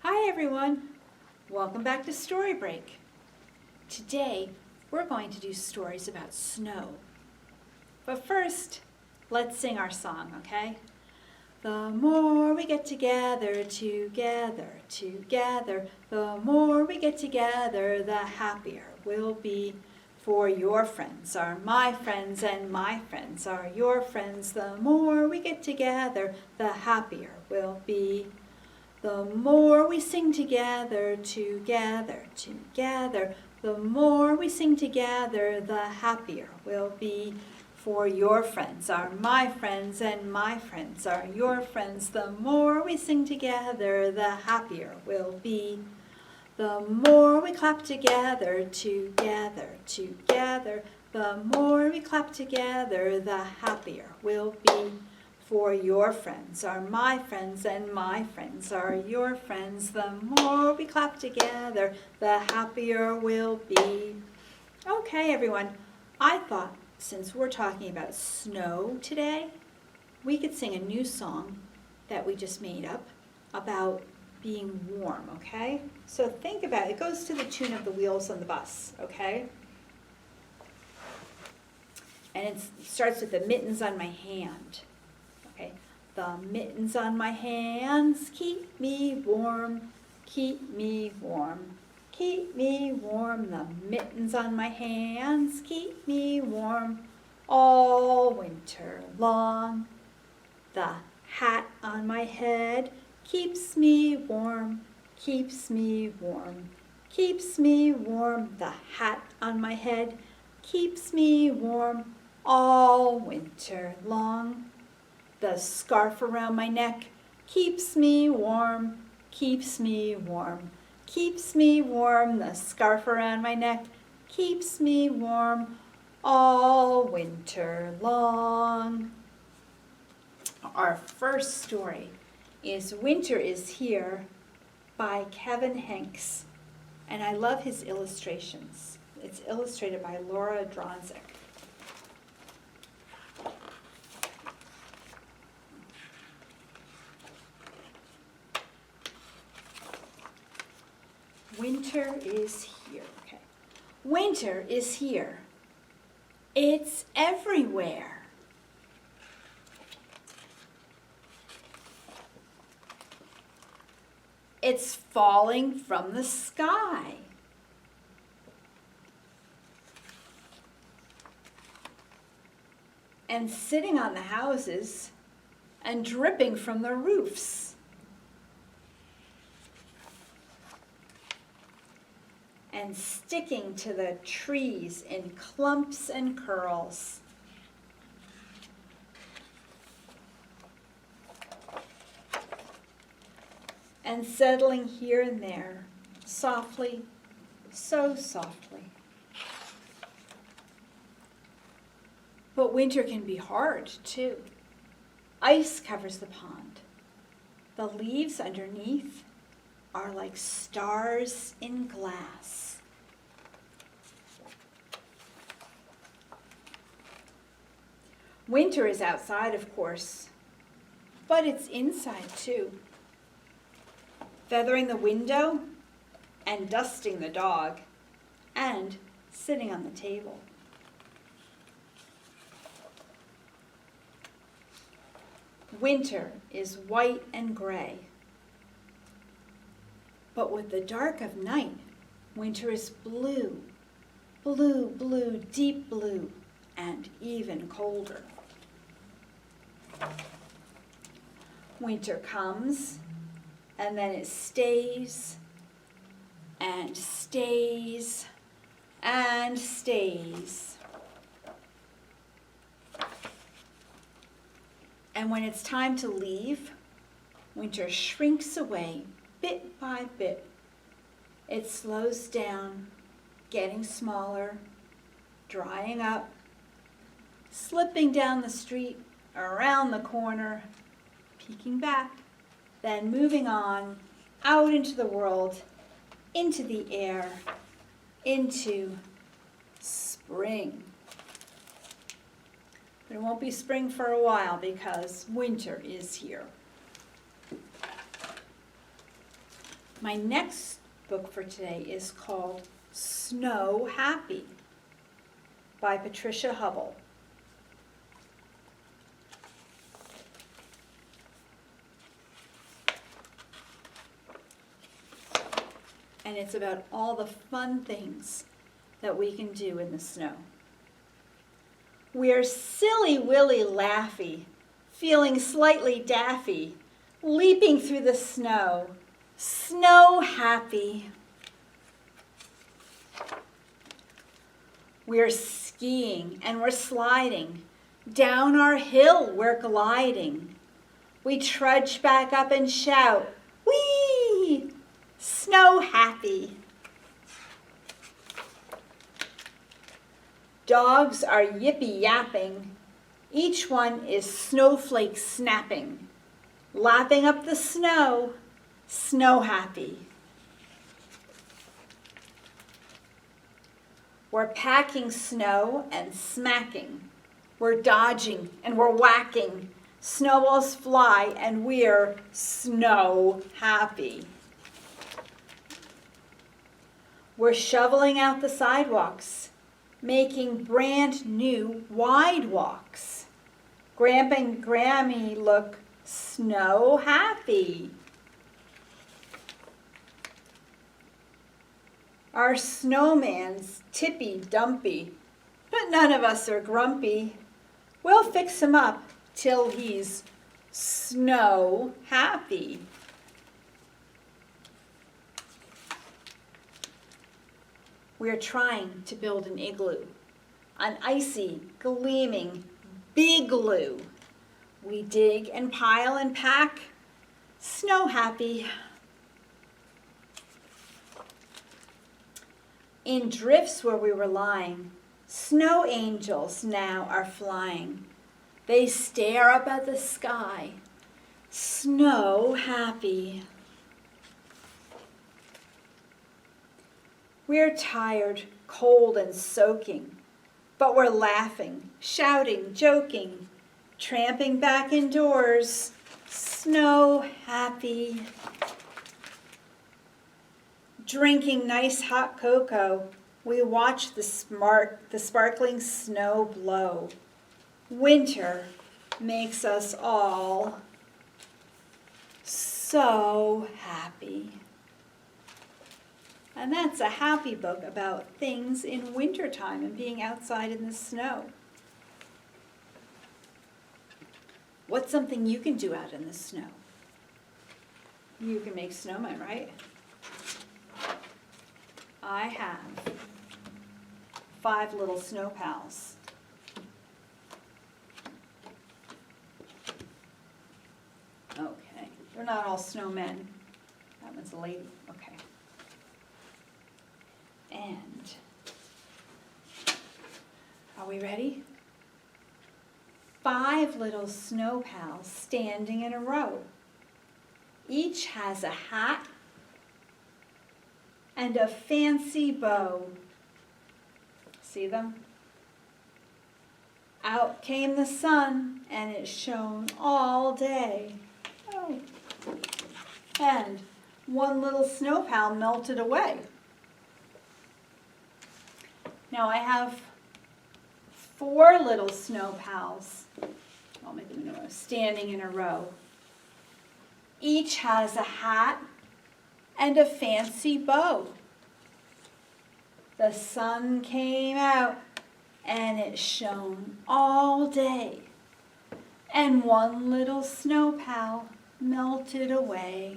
Hi everyone, welcome back to StoryBreak. Today we're going to do stories about snow. But first, let's sing our song, okay? The more we get together, the more we get together, the happier we'll be. For your friends are my friends and my friends are your friends. The more we get together, the happier we'll be. The more we sing together, the more we sing together, the happier we'll be. For your friends are my friends and my friends are your friends. The more we sing together, the happier we'll be. The more we clap together, the more we clap together, the happier we'll be. For your friends are my friends and my friends are your friends. The more we clap together, the happier we'll be. Okay, everyone, I thought since we're talking about snow today, we could sing a new song that we just made up about being warm, okay? So think about it. It goes to the tune of the wheels on the bus, okay? And it starts with the mittens on my hand. Okay, the mittens on my hands keep me warm, keep me warm, keep me warm. The mittens on my hands keep me warm all winter long. The hat on my head keeps me warm, keeps me warm, keeps me warm. The hat on my head keeps me warm all winter long. The scarf around my neck keeps me warm, keeps me warm, keeps me warm. The scarf around my neck keeps me warm all winter long. Our first story is Winter is Here by Kevin Hanks, and I love his illustrations. It's illustrated by Laura Dronzik. Winter is here. Okay. Winter is here. It's everywhere. It's falling from the sky. And sitting on the houses and dripping from the roofs. And sticking to the trees in clumps and curls. And settling here and there, softly, so softly. But winter can be hard, too. Ice covers the pond. The leaves underneath are like stars in glass. Winter is outside, of course, but it's inside too. Feathering the window and dusting the dog and sitting on the table. Winter is white and gray. But with the dark of night, winter is blue, blue, blue, deep blue, and even colder. Winter comes, and then it stays, and stays, and stays. And when it's time to leave, winter shrinks away bit by bit. It slows down, getting smaller, drying up, slipping down the street, around the corner, peeking back, then moving on, out into the world, into the air, into spring. But it won't be spring for a while because winter is here. My next book for today is called Snow Happy by Patricia Hubble. And it's about all the fun things that we can do in the snow. We're silly willy laughy, feeling slightly daffy, leaping through the snow, snow happy. We're skiing and we're sliding, down our hill we're gliding. We trudge back up and shout, whee! Snow happy. Dogs are yippy yapping. Each one is snowflake snapping, lapping up the snow, snow happy. We're packing snow and smacking. We're dodging and we're whacking. Snowballs fly and we're snow happy. We're shoveling out the sidewalks, making brand new wide walks. Grandpa and Grammy look snow happy. Our snowman's tippy-dumpy, but none of us are grumpy. We'll fix him up till he's snow happy. We're trying to build an igloo, an icy, gleaming big glue. We dig and pile and pack, snow happy. In drifts where we were lying, snow angels now are flying. They stare up at the sky, snow happy. We're tired, cold, and soaking, but we're laughing, shouting, joking, tramping back indoors, snow happy. Drinking nice hot cocoa, we watch the sparkling snow blow. Winter makes us all so happy. And that's a happy book about things in wintertime and being outside in the snow. What's something you can do out in the snow? You can make snowmen, right? I have 5 little snow pals. Okay, they're not all snowmen. That one's a lady, okay. And, are we ready? 5 little snow pals standing in a row. Each has a hat and a fancy bow. See them? Out came the sun, and it shone all day. Oh. And one little snow pal melted away. Now I have 4 little snow pals, I'll make them in a row, standing in a row. Each has a hat and a fancy bow. The sun came out and it shone all day, and one little snow pal melted away.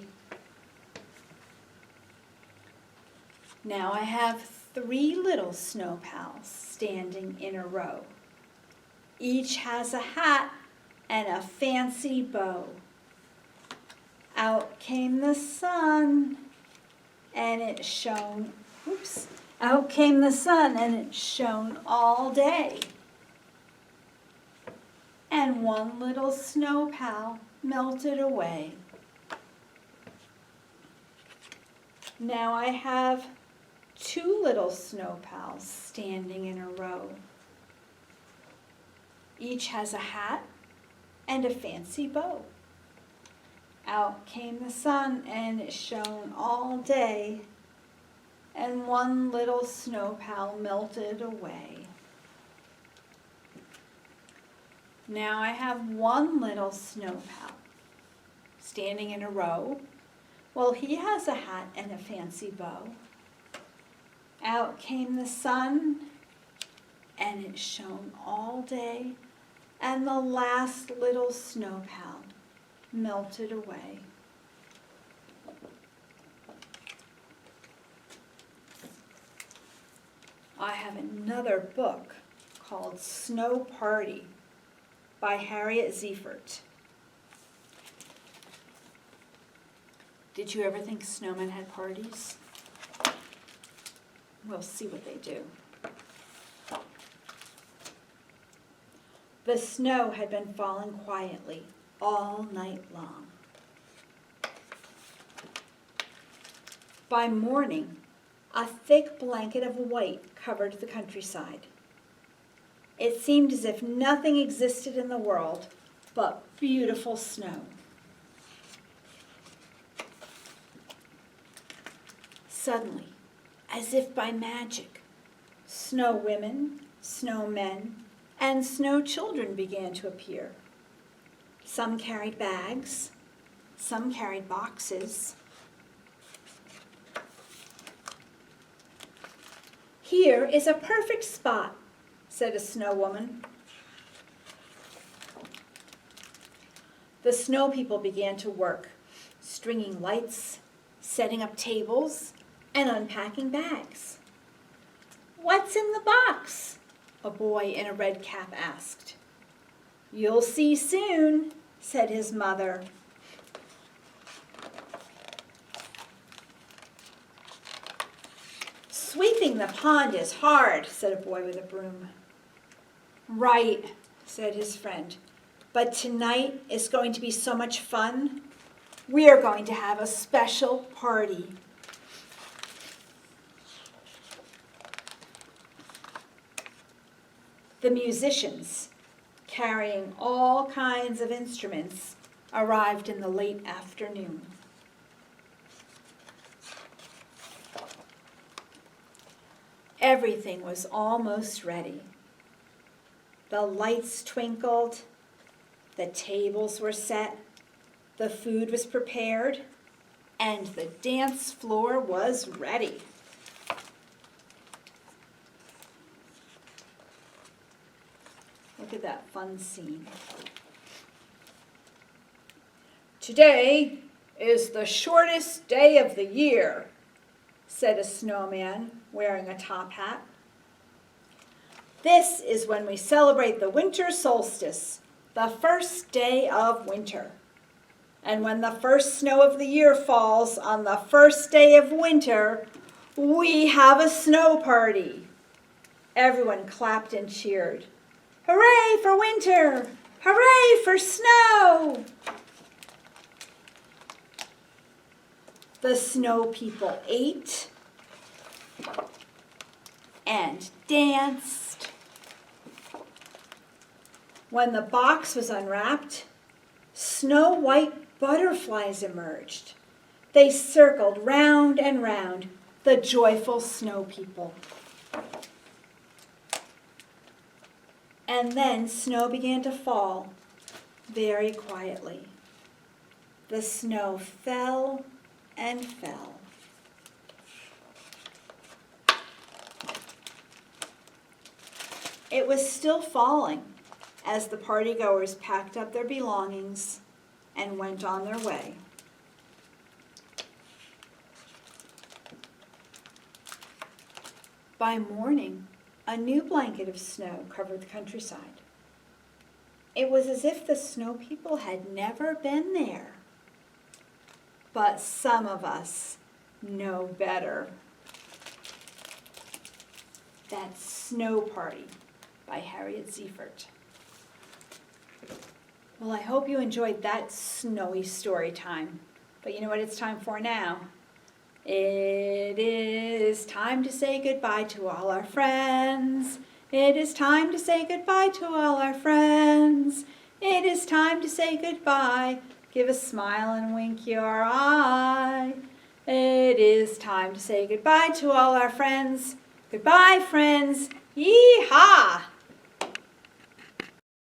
Now I have 3 little snow pals standing in a row. Each has a hat and a fancy bow. Out came the sun and it shone, out came the sun and it shone all day. And one little snow pal melted away. Now I have 2 little snow pals standing in a row. Each has a hat and a fancy bow. Out came the sun, and it shone all day, and one little snow pal melted away. Now I have one little snow pal standing in a row. Well, he has a hat and a fancy bow. Out came the sun, and it shone all day, and the last little snow pal melted away. I have another book called Snow Party by Harriet Ziefert. Did you ever think snowmen had parties? We'll see what they do. The snow had been falling quietly all night long. By morning, a thick blanket of white covered the countryside. It seemed as if nothing existed in the world but beautiful snow. Suddenly, as if by magic, snow women, snow men, and snow children began to appear. Some carried bags, some carried boxes. "Here is a perfect spot," said a snow woman. The snow people began to work, stringing lights, setting up tables, and unpacking bags. "What's in the box?" a boy in a red cap asked. "You'll see soon," said his mother. "Sweeping the pond is hard," said a boy with a broom. "Right," said his friend, "but tonight is going to be so much fun. We are going to have a special party." The musicians, carrying all kinds of instruments, arrived in the late afternoon. Everything was almost ready. The lights twinkled, the tables were set, the food was prepared, and the dance floor was ready. Look at that fun scene. "Today is the shortest day of the year," said a snowman wearing a top hat. "This is when we celebrate the winter solstice, the first day of winter. And when the first snow of the year falls on the first day of winter, we have a snow party." Everyone clapped and cheered. "Hooray for winter! Hooray for snow!" The snow people ate and danced. When the box was unwrapped, snow-white butterflies emerged. They circled round and round the joyful snow people. And then snow began to fall very quietly. The snow fell and fell. It was still falling as the partygoers packed up their belongings and went on their way. By morning, a new blanket of snow covered the countryside. It was as if the snow people had never been there. But some of us know better. That's Snow Party by Harriet Ziefert. Well, I hope you enjoyed that snowy story time. But you know what it's time for now? It is time to say goodbye to all our friends. It is time to say goodbye to all our friends. It is time to say goodbye. Give a smile and wink your eye. It is time to say goodbye to all our friends. Goodbye, friends. Yee-haw!